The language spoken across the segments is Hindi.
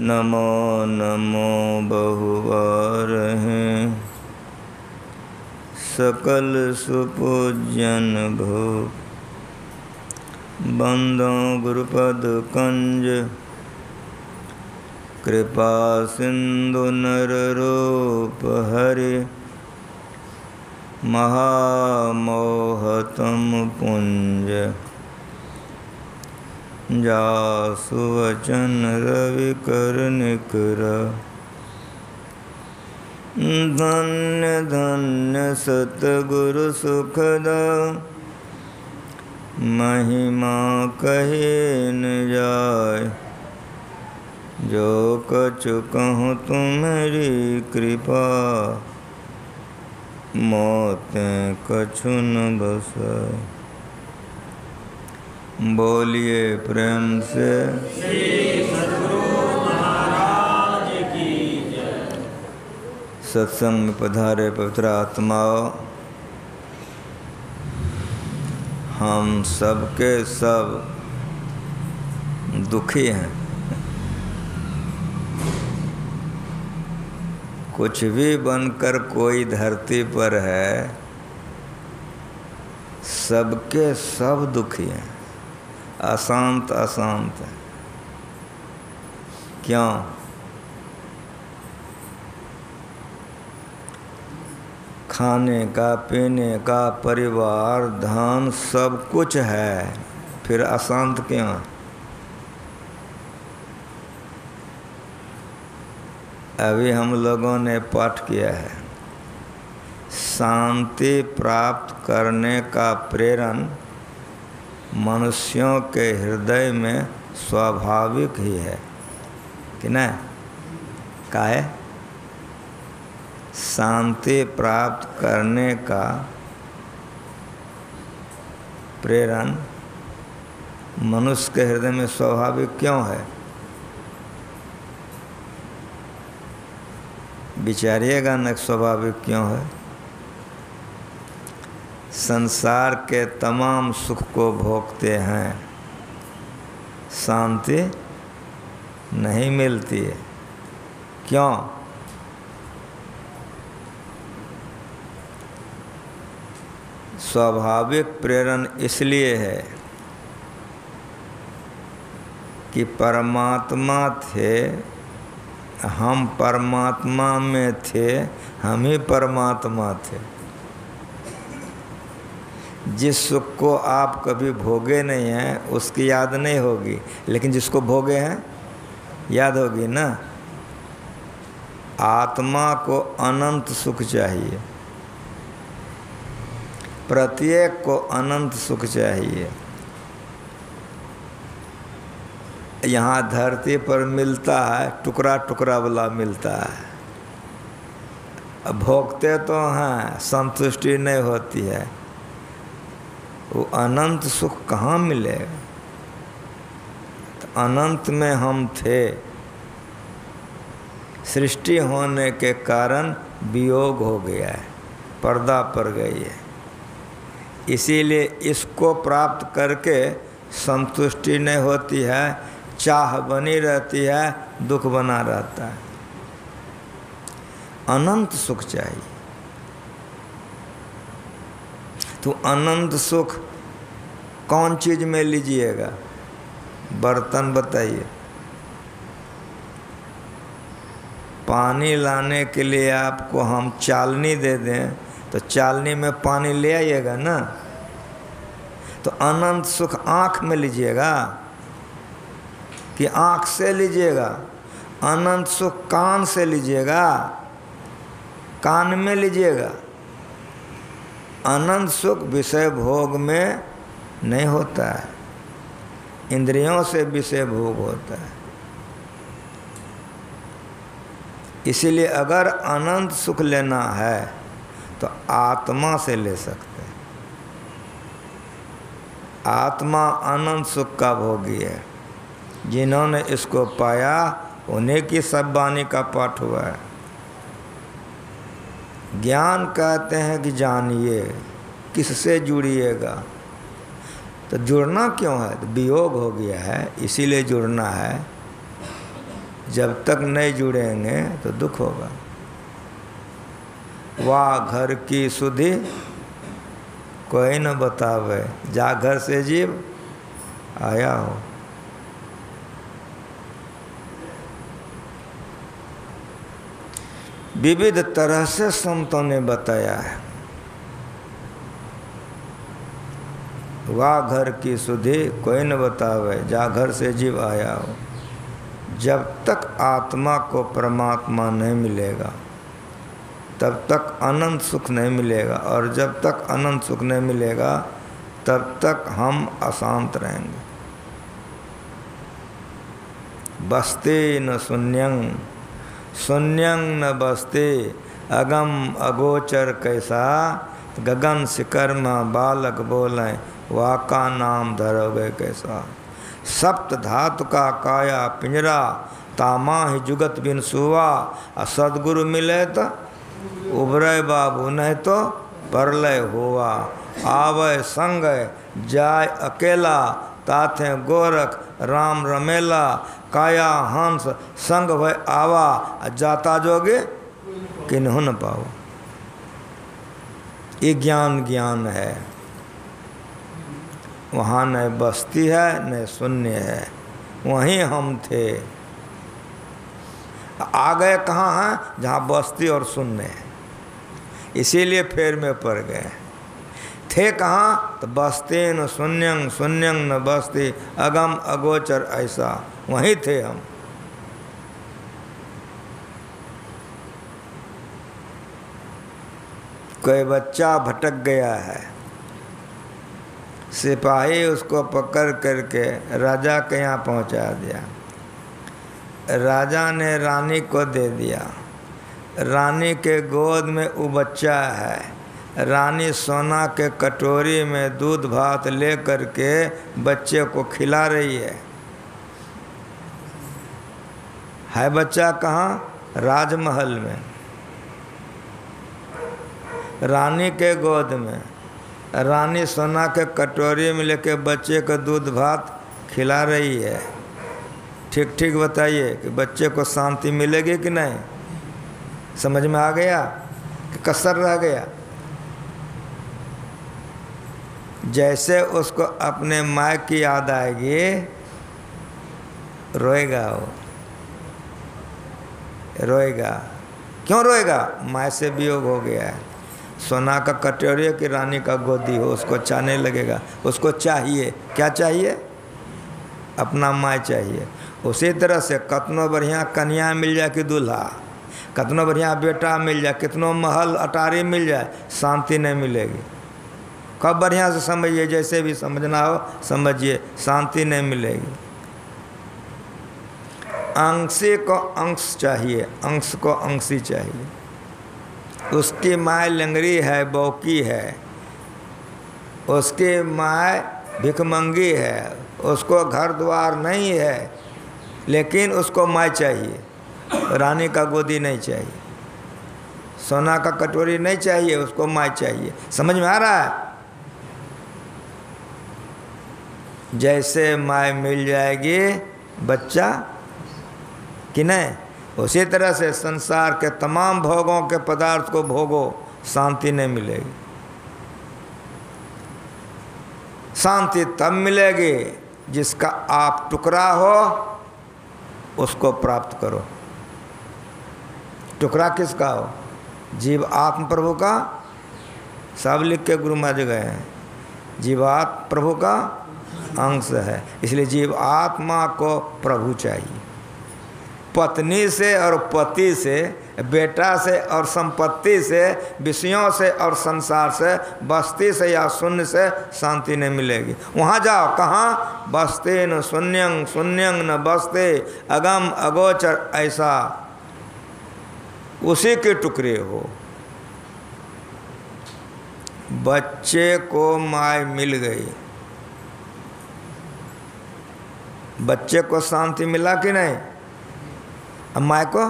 नमो नमो बहुवार हैं, सकल सुपूजन भो। बंदो गुरुपद कंज, कृपा सिंधु नर रूप हरि। महामोहतम पुंज, जासु वचन रवि कर निकर। धन्य धन्य सतगुरु सुखद, महिमा कहे न जाय। जो कछु कहूँ तुम्हारी कृपा, मोते कछु न बसाय। बोलिए प्रेम से श्री सद्गुरु महाराज की जय। सत्संग में पधारे पवित्र आत्माओं, हम सबके सब दुखी हैं। कुछ भी बनकर कोई धरती पर है, सबके सब दुखी हैं, अशांत अशांत है। क्यों? खाने का, पीने का, परिवार, धन सब कुछ है, फिर अशांत क्यों? अभी हम लोगों ने पाठ किया है, शांति प्राप्त करने का प्रेरण मनुष्यों के हृदय में स्वाभाविक ही है कि नहीं? क्या है? शांति प्राप्त करने का प्रेरण मनुष्य के हृदय में स्वाभाविक क्यों है? विचारिएगा न, स्वाभाविक क्यों है? संसार के तमाम सुख को भोगते हैं, शांति नहीं मिलती है। क्यों? स्वाभाविक प्रेरण इसलिए है कि परमात्मा थे, हम परमात्मा में थे, हम ही परमात्मा थे। जिस सुख को आप कभी भोगे नहीं हैं उसकी याद नहीं होगी, लेकिन जिसको भोगे हैं याद होगी ना। आत्मा को अनंत सुख चाहिए, प्रत्येक को अनंत सुख चाहिए। यहाँ धरती पर मिलता है, टुकड़ा टुकड़ा वाला मिलता है। अब भोगते तो हैं, संतुष्टि नहीं होती है। वो अनंत सुख कहाँ मिलेगा? तो अनंत में हम थे, सृष्टि होने के कारण वियोग हो गया है, पर्दा पड़ गई है। इसीलिए इसको प्राप्त करके संतुष्टि नहीं होती है, चाह बनी रहती है, दुख बना रहता है। अनंत सुख चाहिए। तो अनंत सुख कौन चीज में लीजिएगा? बर्तन बताइए। पानी लाने के लिए आपको हम चालनी दे दें तो चालनी में पानी ले आइएगा ना। तो अनंत सुख आँख में लीजिएगा कि आँख से लीजिएगा? अनंत सुख कान से लीजिएगा, कान में लीजिएगा। अनंत सुख विषय भोग में नहीं होता है, इंद्रियों से विषय भोग होता है। इसीलिए अगर अनंत सुख लेना है तो आत्मा से ले सकते हैं। आत्मा अनंत सुख का भोगी है। जिन्होंने इसको पाया उन्हीं की सब वाणी का पाठ हुआ है। ज्ञान कहते हैं कि जानिए, किससे जुड़िएगा? तो जुड़ना क्यों है? तो वियोग हो गया है, इसीलिए जुड़ना है। जब तक नहीं जुड़ेंगे तो दुख होगा। वाह घर की सुधि कोई न बतावे, जा घर से जीव आया हो। विविध तरह से संतों ने बताया है। वाह घर की सुधि कोई न बतावे, जा घर से जीव आया हो। जब तक आत्मा को परमात्मा नहीं मिलेगा तब तक अनंत सुख नहीं मिलेगा, और जब तक अनंत सुख नहीं मिलेगा तब तक हम अशांत रहेंगे। बसते न शून्यं, शून्यं न बसते, अगम अगोचर कैसा, गगन शिखर में बालक बोलें, वाका नाम धरोगे कैसा। सप्त धातु का काया पिंजरा, तामा ही जुगत बिन सुवा, सदगुरु मिले तो उभरे बाबू, नहीं तो परलय हुआ। आवे संग जाय अकेला, ताथे गोरख राम रमेला, काया हंस संग भय आवा, जाता जोगे किन्हु न पाओ। ये ज्ञान ज्ञान है। वहाँ न बस्ती है न शून्य है, वहीं हम थे। आ गए कहाँ हैं? जहाँ बस्ती और शून्य है, इसीलिए फेर में पड़ गए। थे कहाँ? तो बसते न शून्यं, शून्यं न बसते, अगम अगोचर ऐसा, वहीं थे हम। कोई बच्चा भटक गया है, सिपाही उसको पकड़ करके राजा के यहाँ पहुँचा दिया। राजा ने रानी को दे दिया। रानी के गोद में वो बच्चा है। रानी सोना के कटोरी में दूध भात ले करके बच्चे को खिला रही है बच्चा कहाँ? राजमहल में, रानी के गोद में। रानी सोना के कटोरी में लेके बच्चे को दूध भात खिला रही है। ठीक ठीक बताइए कि बच्चे को शांति मिलेगी कि नहीं? समझ में आ गया कि कसर रह गया? जैसे उसको अपने माँ की याद आएगी, रोएगा वो, रोएगा। क्यों रोएगा? माँ से वियोग हो गया है। सोना का कटोरी की रानी का गोदी हो, उसको चाहने लगेगा। उसको चाहिए, क्या चाहिए? अपना माँ चाहिए। उसी तरह से कतनो बढ़िया कन्या मिल जाए कि दूल्हा, कतनो बढ़िया बेटा मिल जाए, कितनो महल अटारी मिल जाए, शांति नहीं मिलेगी। कब बढ़िया से समझिए, जैसे भी समझना हो समझिए, शांति नहीं मिलेगी। अंशी को अंश चाहिए, अंश को अंशी चाहिए। उसकी माँ लंगड़ी है, बौकी है, उसकी माँ भिखमंगी है, उसको घर द्वार नहीं है, लेकिन उसको माँ चाहिए। रानी का गोदी नहीं चाहिए, सोना का कटोरी नहीं चाहिए, उसको माँ चाहिए। समझ में आ रहा है? जैसे माँ मिल जाएगी बच्चा कि नहीं, उसी तरह से संसार के तमाम भोगों के पदार्थ को भोगो, शांति नहीं मिलेगी। शांति तब मिलेगी जिसका आप टुकड़ा हो, उसको प्राप्त करो। टुकड़ा किसका हो? जीव आत्म प्रभु का। सब लिख के गुरु महाराज गए हैं। जीवात्म प्रभु का अंश है, इसलिए जीव आत्मा को प्रभु चाहिए। पत्नी से और पति से, बेटा से और संपत्ति से, विषयों से और संसार से, बस्ती से या शून्य से शांति नहीं मिलेगी। वहाँ जाओ, कहाँ? बसते न शून्यं, शून्यं न बसते, अगम अगोचर ऐसा, उसी के टुकड़े हो। बच्चे को माँ मिल गई, बच्चे को शांति मिला कि नहीं? अब माँ को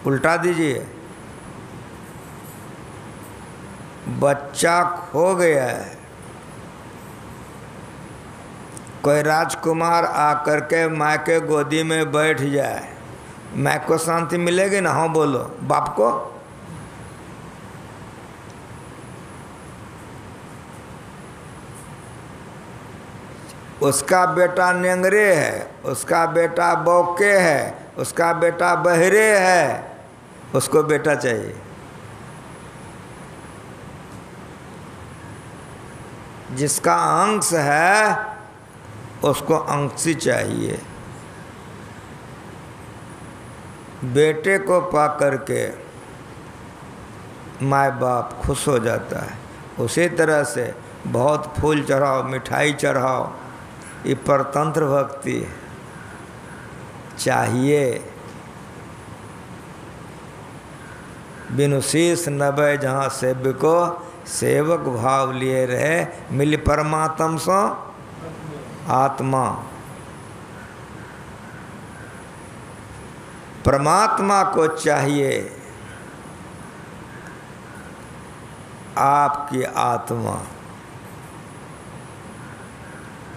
उल्टा दीजिए, बच्चा खो गया है, कोई राजकुमार आकर के माँ के गोदी में बैठ जाए, माँ को शांति मिलेगी ना? हाँ बोलो। बाप को? उसका बेटा नेंगरे है, उसका बेटा बौके है, उसका बेटा बहरे है, उसको बेटा चाहिए। जिसका अंश है उसको अंशी चाहिए। बेटे को पा करके माँ बाप खुश हो जाता है। उसी तरह से बहुत फूल चढ़ाओ, मिठाई चढ़ाओ, ये परतंत्र भक्ति चाहिए। बिनु शीस नभै जहाँ सेवको, सेवक भाव लिए रहे, मिल परमात्म सो आत्मा। परमात्मा को चाहिए आपकी आत्मा।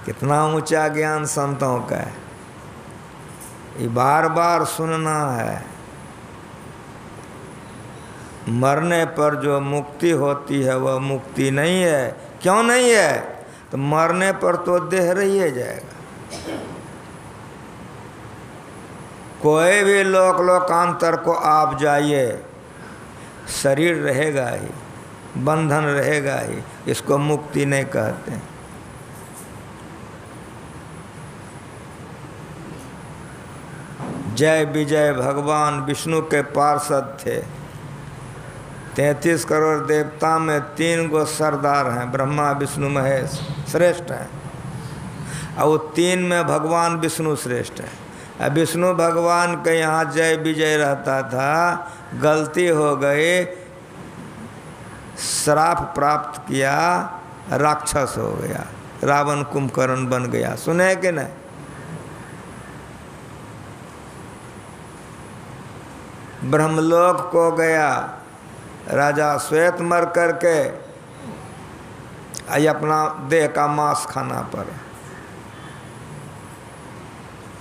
कितना ऊंचा ज्ञान संतों का है, ये बार बार सुनना है। मरने पर जो मुक्ति होती है वह मुक्ति नहीं है। क्यों नहीं है? तो मरने पर तो देह रही जाएगा। कोई भी लोकांतर को आप जाइए, शरीर रहेगा ही, बंधन रहेगा ही। इसको मुक्ति नहीं कहते। जय विजय भगवान विष्णु के पार्षद थे। 33 करोड़ देवता में 3 गो सरदार हैं, ब्रह्मा विष्णु महेश श्रेष्ठ हैं, और वो 3 में भगवान विष्णु श्रेष्ठ है। अब विष्णु भगवान के यहाँ जय विजय रहता था, गलती हो गई, श्राप प्राप्त किया, राक्षस हो गया, रावण कुंभकर्ण बन गया। सुने कि नहीं? ब्रह्मलोक को गया, राजा श्वेत मर करके अपना देह का मांस खाना पड़ा।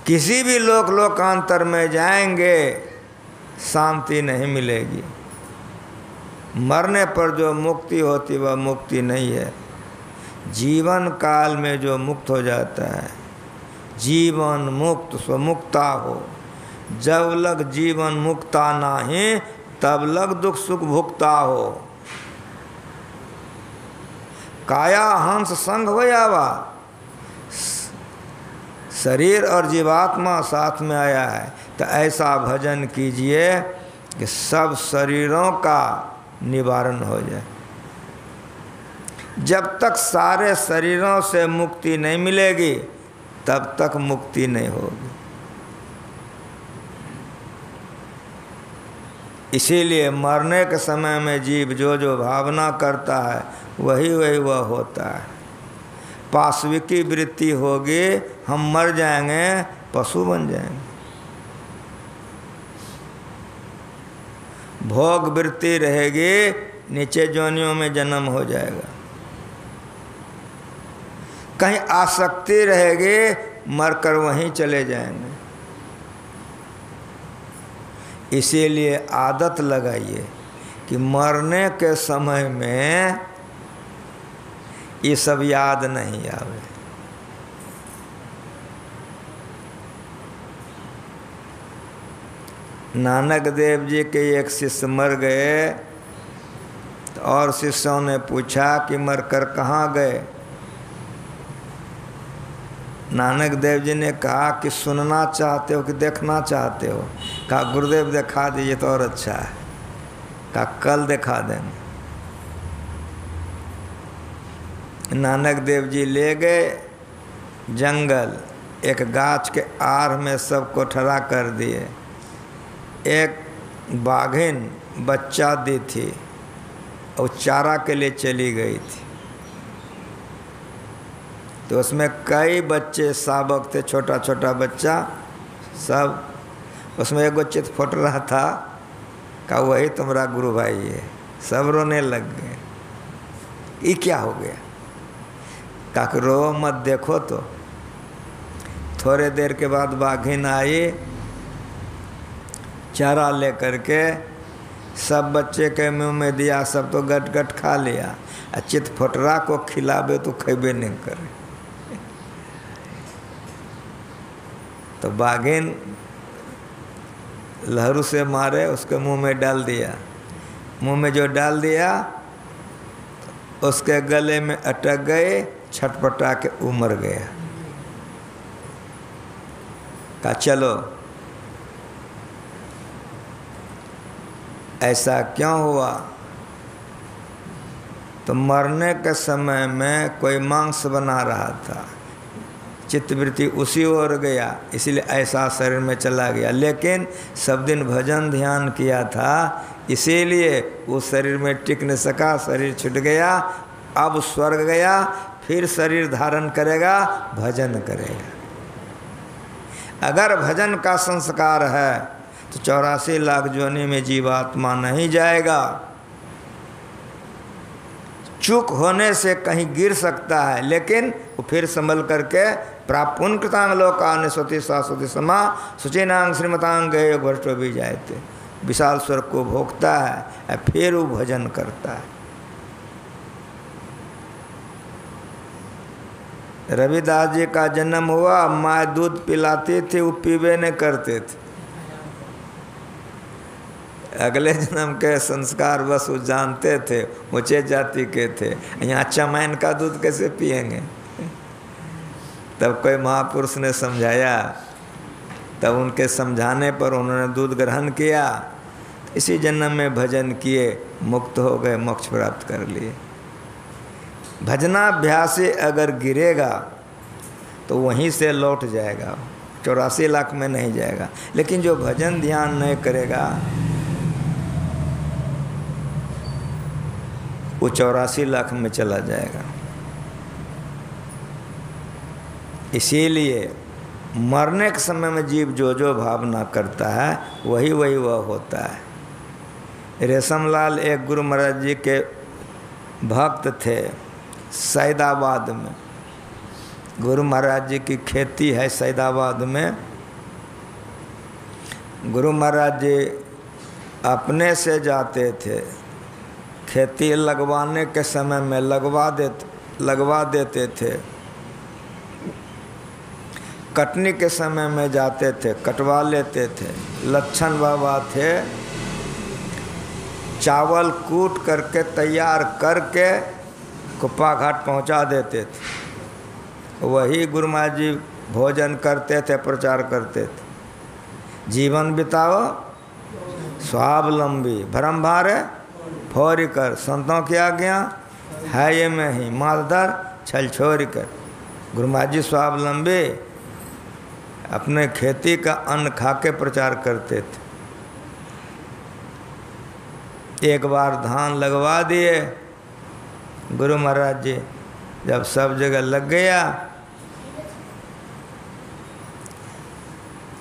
किसी भी लोकांतर में जाएंगे शांति नहीं मिलेगी। मरने पर जो मुक्ति होती वह मुक्ति नहीं है। जीवन काल में जो मुक्त हो जाता है, जीवन मुक्त सो मुक्ता हो। जब लग जीवन मुक्ता नाही, तब लग दुख सुख भुगता हो। काया हंस संग हो जावा, शरीर और जीवात्मा साथ में आया है। तो ऐसा भजन कीजिए कि सब शरीरों का निवारण हो जाए। जब तक सारे शरीरों से मुक्ति नहीं मिलेगी तब तक मुक्ति नहीं होगी। इसीलिए मरने के समय में जीव जो जो भावना करता है वही वह होता है। पाशविकी वृत्ति होगी, हम मर जाएंगे, पशु बन जाएंगे। भोग वृत्ति रहेगी, नीचे जोनियों में जन्म हो जाएगा। कहीं आसक्ति रहेगी, मरकर वहीं चले जाएंगे। इसीलिए आदत लगाइए कि मरने के समय में ये सब याद नहीं आवे। नानक देव जी के एक शिष्य मर गए, तो और शिष्यों ने पूछा कि मरकर कहाँ गए। नानक देव जी ने कहा कि सुनना चाहते हो कि देखना चाहते हो? कहा गुरुदेव दिखा दीजिए तो और अच्छा है। कहा कल दिखा देंगे। नानक देव जी ले गए जंगल, एक गाछ के आड़ में सबको ठहरा कर दिए। एक बाघिन बच्चा दी थी और चारा के लिए चली गई थी। तो उसमें कई बच्चे शावक थे, छोटा छोटा बच्चा सब। उसमें एक चित फुट रहा था। कहा वही तुम्हारा गुरु भाई है। सब रोने लग गए। ये क्या हो गया? कहा रो मत, देखो तो थोड़े देर के बाद बाघिन आई, चारा लेकर के सब बच्चे के मुंह में दिया, सब तो गट गट खा लिया। चित फटरा को खिलावे तो खेबे नहीं करे। तो बाघिन लहरू से मारे, उसके मुंह में डाल दिया। मुंह में जो डाल दिया उसके गले में अटक गए, छटपटा के उमर गया। कहा चलो, ऐसा क्यों हुआ? तो मरने के समय में कोई मांस बना रहा था, चित्तवृत्ति उसी ओर गया, इसलिए ऐसा शरीर में चला गया। लेकिन सब दिन भजन ध्यान किया था, इसीलिए वो शरीर में टिक नहीं सका, शरीर छूट गया। अब स्वर्ग गया, फिर शरीर धारण करेगा, भजन करेगा। अगर भजन का संस्कार है तो 84 लाख योनि में जीवात्मा नहीं जाएगा। चूक होने से कहीं गिर सकता है, लेकिन वो फिर संभल करके प्राप्त पुण्य कृतांग लोकान स्वति शाश्वती समा सुचिनांग श्रीमतांग गए भ्रष्टो भी जाते, विशाल स्वर्ग को भोगता है, फिर वो भजन करता है। रविदास जी का जन्म हुआ, माँ दूध पिलाती थी, वो पीबे नहीं करते थे। अगले जन्म के संस्कार बस वो जानते थे, ऊंचे जाति के थे। यहाँ चमैन का दूध कैसे पिएंगे? तब कोई महापुरुष ने समझाया, तब उनके समझाने पर उन्होंने दूध ग्रहण किया। इसी जन्म में भजन किए, मुक्त हो गए, मोक्ष प्राप्त कर लिए। भजनाभ्यास से अगर गिरेगा तो वहीं से लौट जाएगा, 84 लाख में नहीं जाएगा। लेकिन जो भजन ध्यान नहीं करेगा वो 84 लाख में चला जाएगा। इसीलिए मरने के समय में जीव जो जो भावना करता है वही वही वह होता है। रेशमलाल एक गुरु महाराज जी के भक्त थे, सैदाबाद में। गुरु महाराज जी की खेती है सैदाबाद में। गुरु महाराज जी अपने से जाते थे, खेती लगवाने के समय में लगवा देते थे, कटनी के समय में जाते थे, कटवा लेते थे। लच्छन बाबा थे, चावल कूट करके तैयार करके कुप्पा घाट पहुंचा देते थे। वही गुरु महाराज जी भोजन करते थे, प्रचार करते थे। जीवन बिताओ स्वावलंबी, भरम भारे फोरी कर, संतों की आज्ञा है ये में ही, मालदार छल छोरी कर। गुरु महाराज जी स्वावलंबी अपने खेती का अन्न खा के प्रचार करते थे। एक बार धान लगवा दिए गुरु महाराज जी, जब सब जगह लग गया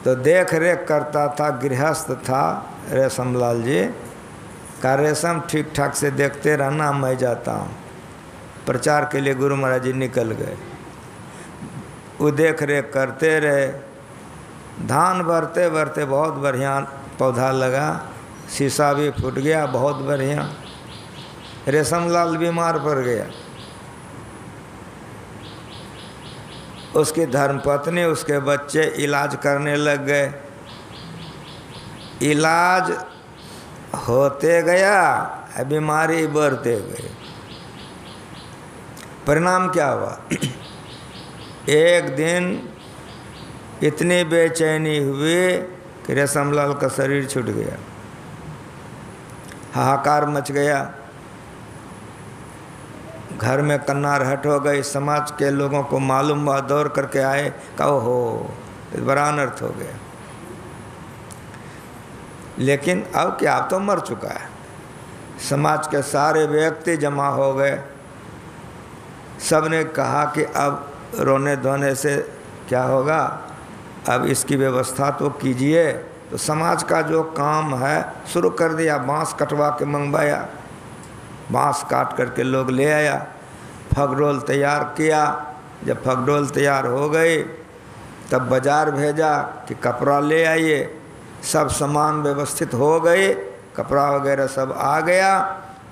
तो देख रेख करता था, गृहस्थ था रेशमलाल जी का। रेशम ठीक ठाक से देखते रहना, मैं जाता हूँ। प्रचार के लिए गुरु महाराज जी निकल गए, वो देख रेख करते रहे। धान भरते भरते बहुत बढ़िया पौधा लगा, शीशा भी फूट गया, बहुत बढ़िया। रेशमलाल बीमार पड़ गया। उसकी धर्मपत्नी, उसके बच्चे इलाज करने लग गए। इलाज होते गया, बीमारी बढ़ते गई। परिणाम क्या हुआ? एक दिन इतनी बेचैनी हुई कि रेशमलाल का शरीर छूट गया, हाहाकार मच गया। घर में कन्नारहट हो गई। समाज के लोगों को मालूम हुआ, दौड़ करके आए, कहो हो बड़ा अनर्थ हो गया। लेकिन अब क्या, अब तो मर चुका है। समाज के सारे व्यक्ति जमा हो गए। सब ने कहा कि अब रोने धोने से क्या होगा, अब इसकी व्यवस्था तो कीजिए। तो समाज का जो काम है शुरू कर दिया। बांस कटवा के मंगवाया, बांस काट करके लोग ले आया, फगडोल तैयार किया। जब फगडोल तैयार हो गई तब बाजार भेजा कि कपड़ा ले आइए। सब सामान व्यवस्थित हो गए, कपड़ा वगैरह सब आ गया।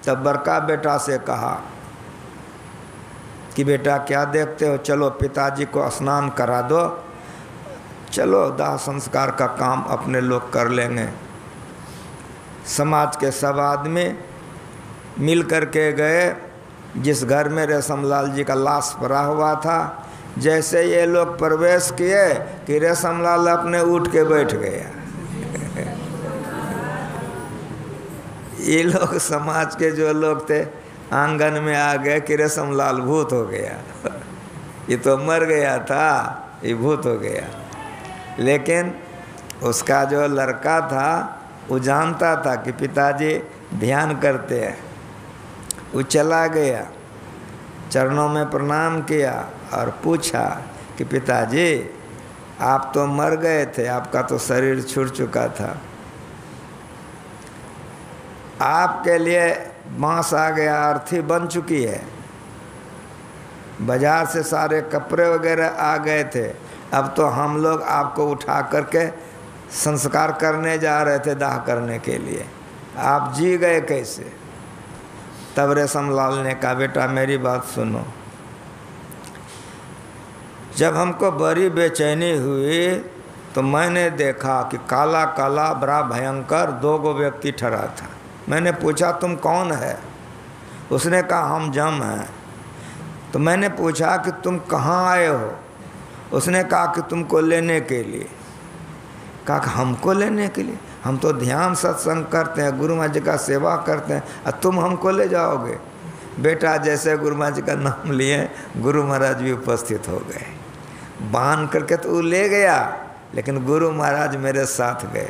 तब बड़का बेटा से कहा कि बेटा क्या देखते हो, चलो पिताजी को स्नान करा दो, चलो दाह संस्कार का काम अपने लोग कर लेंगे। समाज के सब आदमी मिल कर के गए जिस घर में रेशमलाल जी का लाश पड़ा हुआ था। जैसे ये लोग प्रवेश किए कि रेशमलाल अपने उठ के बैठ गया। ये लोग समाज के जो लोग थे आंगन में आ गए कि रेशमलाल भूत हो गया। ये तो मर गया था, ये भूत हो गया। लेकिन उसका जो लड़का था वो जानता था कि पिताजी ध्यान करते हैं। वो चला गया, चरणों में प्रणाम किया और पूछा कि पिताजी आप तो मर गए थे, आपका तो शरीर छूट चुका था, आपके लिए बांस आ गया, अर्थी बन चुकी है, बाजार से सारे कपड़े वगैरह आ गए थे, अब तो हम लोग आपको उठा करके संस्कार करने जा रहे थे दाह करने के लिए, आप जी गए कैसे। तब रेशमलाल ने कहा बेटा मेरी बात सुनो, जब हमको बड़ी बेचैनी हुई तो मैंने देखा कि काला काला बड़ा भयंकर 2 व्यक्ति ठहरा था। मैंने पूछा तुम कौन है, उसने कहा हम जम हैं। तो मैंने पूछा कि तुम कहाँ आए हो, उसने कहा कि तुमको लेने के लिए। कहा कि हमको लेने के लिए, हम तो ध्यान सत्संग करते हैं, गुरु महाराज जी का सेवा करते हैं, और तुम हमको ले जाओगे। बेटा जैसे गुरु महाराज जी का नाम लिए गुरु महाराज भी उपस्थित हो गए। बांध करके तो वो ले गया, लेकिन गुरु महाराज मेरे साथ गए।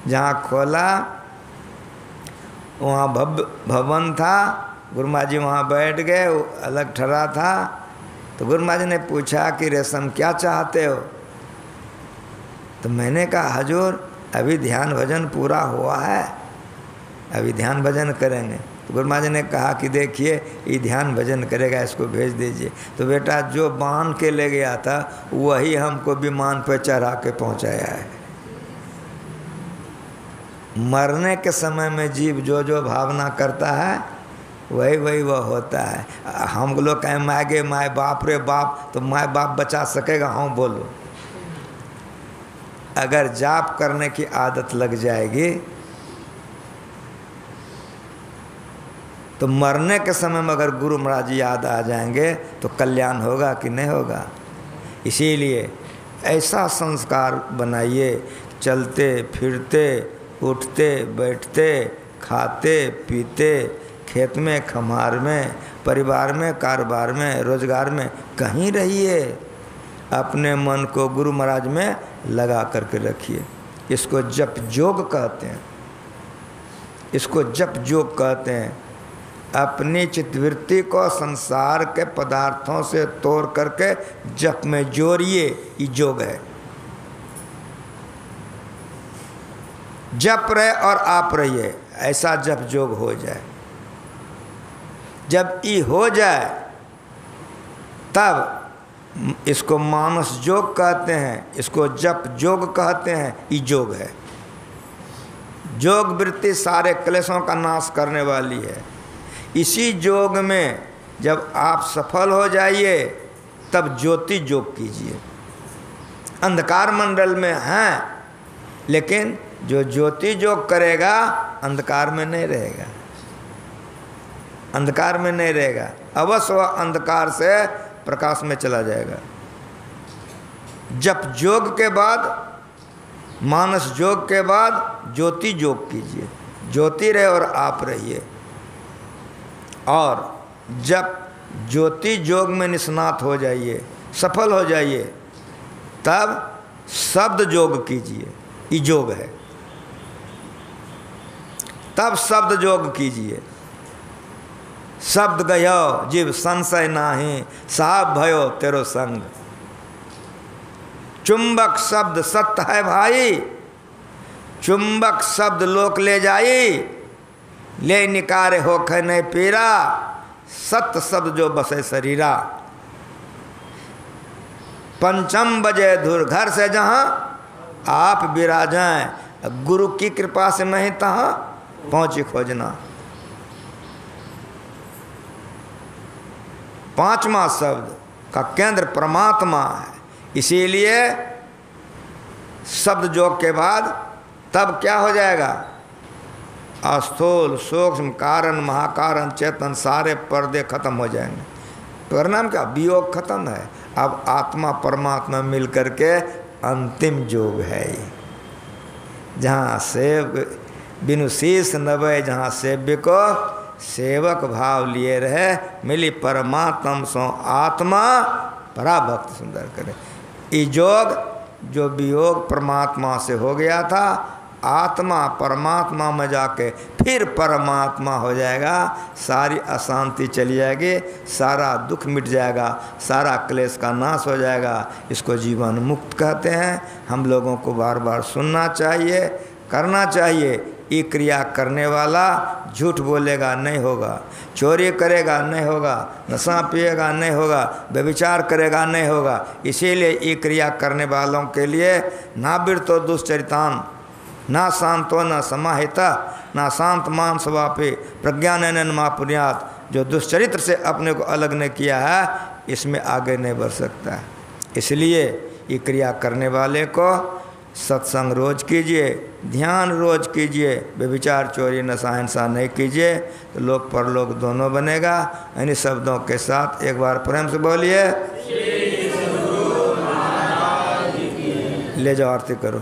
जहाँ खोला वहाँ भवन था, गुरु महाराज जी वहाँ बैठ गए, वो अलग ठहरा था। तो गुरु महाराज जी ने पूछा कि रेशम क्या चाहते हो। तो मैंने कहा हजूर अभी ध्यान भजन पूरा हुआ है, अभी ध्यान भजन करेंगे। तो गुरु महाराज ने कहा कि देखिए ये ध्यान भजन करेगा, इसको भेज दीजिए। तो बेटा जो बांध के ले गया था वही हमको विमान पर चढ़ा के पहुंचाया है। मरने के समय में जीव जो जो भावना करता है वही वही वह होता है। हम लोग कहें मायगे माए बाप रे बाप, तो माए बाप बचा सकेगा? हाँ बोलो। अगर जाप करने की आदत लग जाएगी तो मरने के समय में अगर गुरु महाराज याद आ जाएंगे तो कल्याण होगा कि नहीं होगा। इसीलिए ऐसा संस्कार बनाइए, चलते फिरते उठते बैठते खाते पीते, खेत में खमार में, परिवार में कारोबार में रोजगार में कहीं रहिए, अपने मन को गुरु महाराज में लगा करके रखिए। इसको जप जोग कहते हैं, इसको जप जोग कहते हैं। अपनी चित्तवृत्ति को संसार के पदार्थों से तोड़ करके जप में जोड़िए, ये जोग है। जप रहे और आप रहिए, ऐसा जप जोग हो जाए। जब ये हो जाए तब इसको मानस जोग कहते हैं, इसको जप जोग कहते हैं, ये जोग है। जोग वृत्ति सारे क्लेशों का नाश करने वाली है। इसी जोग में जब आप सफल हो जाइए तब ज्योति जोग कीजिए। अंधकार मंडल में हैं, लेकिन जो ज्योति जोग करेगा अंधकार में नहीं रहेगा, अंधकार में नहीं रहेगा, अवश्य वह अंधकार से प्रकाश में चला जाएगा। जप जोग के बाद, मानस जोग के बाद ज्योति जोग कीजिए। ज्योति रहे और आप रहिए। और जब ज्योति जोग में निष्णात हो जाइए, सफल हो जाइए, तब शब्द जोग कीजिए। ये जोग है। तब शब्द जोग कीजिए। शब्द गयो जीव संशय नाही, साहब भयो तेरो संग। चुंबक शब्द सत्य है भाई, चुंबक शब्द लोक ले जाई, ले निकारे होखे नहीं पीरा, सत्य शब्द जो बसे शरीरा। पंचम बजे धुर, घर से जहाँ आप विराजाएं, गुरु की कृपा से मैं ही तहाँ पहुँची खोजना। पांचवा शब्द का केंद्र परमात्मा है, इसीलिए शब्द योग के बाद तब क्या हो जाएगा? स्थूल सूक्ष्म कारण महाकारण चेतन सारे पर्दे खत्म हो जाएंगे। परिणाम क्या? वियोग खत्म है। अब आत्मा परमात्मा मिल करके अंतिम योग है, जहाँ सेव बिनु शीस नभय, जहाँ सेव्य को सेवक भाव लिए रहे, मिली परमात्म सो आत्मा पराभक्त सुंदर करे। ये योग जो वियोग परमात्मा से हो गया था, आत्मा परमात्मा में जाके फिर परमात्मा हो जाएगा, सारी अशांति चली जाएगी, सारा दुख मिट जाएगा, सारा क्लेश का नाश हो जाएगा। इसको जीवन मुक्त कहते हैं। हम लोगों को बार बार सुनना चाहिए, करना चाहिए। ये क्रिया करने वाला झूठ बोलेगा नहीं होगा, चोरी करेगा नहीं होगा, नशा पिएगा नहीं होगा, व्यभिचार करेगा नहीं होगा। इसीलिए ये क्रिया करने वालों के लिए ना वृत्तो दुश्चरितान, ना शांतो न समाहिता, ना शांत मानस वापे प्रज्ञान मा पुण्यात। जो दुष्चरित्र से अपने को अलग ने किया है, इसमें आगे नहीं बढ़ सकता है। इसलिए ये क्रिया करने वाले को सत्संग रोज कीजिए, ध्यान रोज कीजिए, व्यभिचार चोरी नशा हिंसा नहीं कीजिए, तो लोक परलोक दोनों बनेगा। इन्हीं शब्दों के साथ एक बार प्रेम से बोलिए, ले जाओ आरती करो।